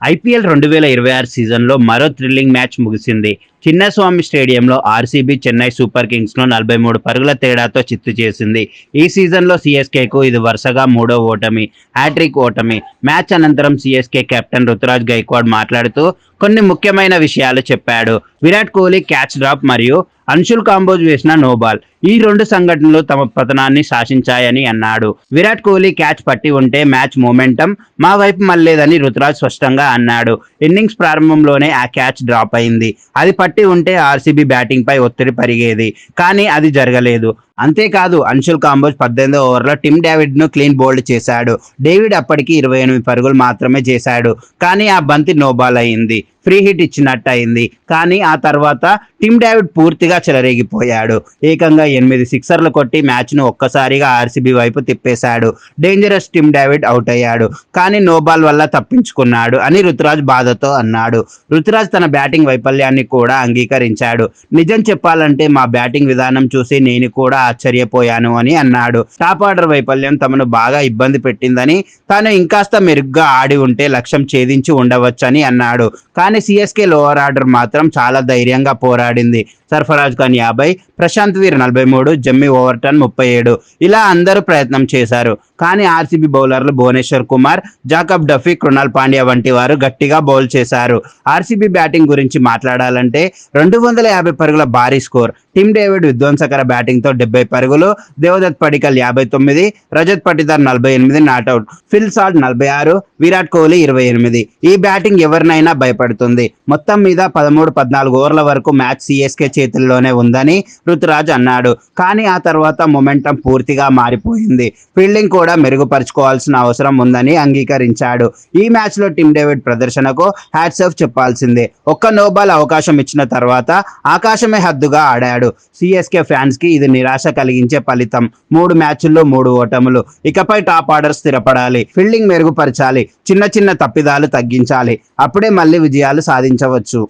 IPL 2026 సీజన్లో మరో thrilling match ముగిసింది. చిన్నస్వామి స్టేడియంలో ఆర్సీబీ చెన్నై సూపర్ కింగ్స్ను 43 పరుగుల తేడాతో చిత్తు చేసింది. ఈ సీజన్లో సీఎస్కేకు ఇది వరుసగా మూడో ఓటమి, హ్యాట్రిక్ ఓటమి. మ్యాచ్ అనంతరం సీఎస్కే కెప్టెన్ రుతురాజ్ గైక్వాడ్ మాట్లాడుతూ కొన్ని ముఖ్యమైన విషయాలు చెప్పాడు. విరాట్ కోహ్లీ క్యాచ్ డ్రాప్ మరియు అన్షుల్ కాంబోజ్ వేసిన నోబాల్ ఈ రెండు సంఘటనలు తమ పతనాన్ని శాసించాయని అన్నాడు. విరాట్ కోహ్లీ క్యాచ్ పట్టి ఉంటే మ్యాచ్ మొమెంటం మా వైపు మళ్ళేదని రుతురాజ్ స్పష్టంగా అన్నాడు. ఇన్నింగ్స్ ప్రారంభంలోనే ఆ క్యాచ్ డ్రాప్ అయింది. అది పట్టి ఉంటే ఆర్సీబీ బ్యాటింగ్ పై ఒత్తిడి పెరిగేది, కానీ అది జరగలేదు. అంతేకాదు అన్షుల్ కాంబోజ్ 18వ ఓవర్లో టిమ్ డేవిడ్ ను క్లీన్ బౌల్డ్ చేశాడు. డేవిడ్ అప్పటికి 28 పరుగులు మాత్రమే చేశాడు, కానీ ఆ బంతి నోబాల్ అయింది. ఫ్రీ హిట్ ఇచ్చినట్టు అయింది, కానీ ఆ తర్వాత టిమ్ డేవిడ్ పూర్తిగా చెలరేగిపోయాడు. ఏకంగా 8 సిక్సర్లు కొట్టి మ్యాచ్ను ఒక్కసారిగా ఆర్సీబీ వైపు తిప్పేశాడు. డేంజరస్ టిమ్ డేవిడ్ అవుట్ అయ్యాడు, కానీ నోబాల్ వల్ల తప్పించుకున్నాడు అని రుతురాజ్ బాధతో అన్నాడు. రుతురాజ్ తన బ్యాటింగ్ వైఫల్యాన్ని కూడా అంగీకరించాడు. నిజం చెప్పాలంటే మా బ్యాటింగ్ విధానం చూసి నేను కూడా ఆశ్చర్యపోయాను అని అన్నాడు. టాప్ ఆర్డర్ వైఫల్యం తమను బాగా ఇబ్బంది పెట్టిందని, తాను ఇంకాస్త మెరుగ్గా ఆడి ఉంటే లక్ష్యం ఛేదించి ఉండవచ్చని అన్నాడు. కానీ సిఎస్కే లోవర్ ఆర్డర్ మాత్రం చాలా ధైర్యంగా పోరాడింది. సర్ఫరాజ్ ఖాన్ 50, ప్రశాంత్ వీర్ 43, జమ్మీ ఓవర్టన్ 37 ఇలా అందరూ ప్రయత్నం చేశారు. కానీ ఆర్సీబీ బౌలర్లు భువనేశ్వర్ కుమార్, జాకబ్ డఫీ, కృణాల్ పాండ్యా వంటి వారు గట్టిగా బౌల్ చేశారు. ఆర్సీబీ బ్యాటింగ్ గురించి మాట్లాడాలంటే 250 పరుగుల భారీ స్కోర్. టిమ్ డేవిడ్ విధ్వంసకర బ్యాటింగ్తో 70 పరుగులు, Devdutt Padikkal 59, Rajat Patidar 48 not out, Phil Salt 46, Virat Kohli 28. ఈ బ్యాటింగ్ ఎవరినైనా భయపడుతుంది. మొత్తం మీద 13-14 ఓవర్ల వరకు మ్యాచ్ సిఎస్కే చేతుల్లోనే ఉందని రుతురాజ్ అన్నాడు. కానీ ఆ తర్వాత మొమెంటం పూర్తిగా మారిపోయింది. ఫీల్డింగ్ కూడా మెరుగుపరుచుకోవాల్సిన అవసరం ఉందని అంగీకరించాడు. ఈ మ్యాచ్ లో టిమ్ డేవిడ్ ప్రదర్శనకు హ్యాట్స్ ఆఫ్ చెప్పాల్సిందే. ఒక్క నోబాల్ అవకాశం ఇచ్చిన తర్వాత ఆకాశమే హద్దుగా ఆడాడు. సిఎస్కే ఫ్యాన్స్ కి ఇది నిరాశ కలిగించే ఫలితం. 3 మ్యాచ్ల్లో 3 ఓటములు. ఇకపై టాప్ ఆర్డర్ స్థిరపడాలి, ఫీల్డింగ్ మెరుగుపరచాలి, చిన్న చిన్న తప్పిదాలు తగ్గించాలి. అప్పుడే మళ్ళీ విజయాలు సాధించవచ్చు.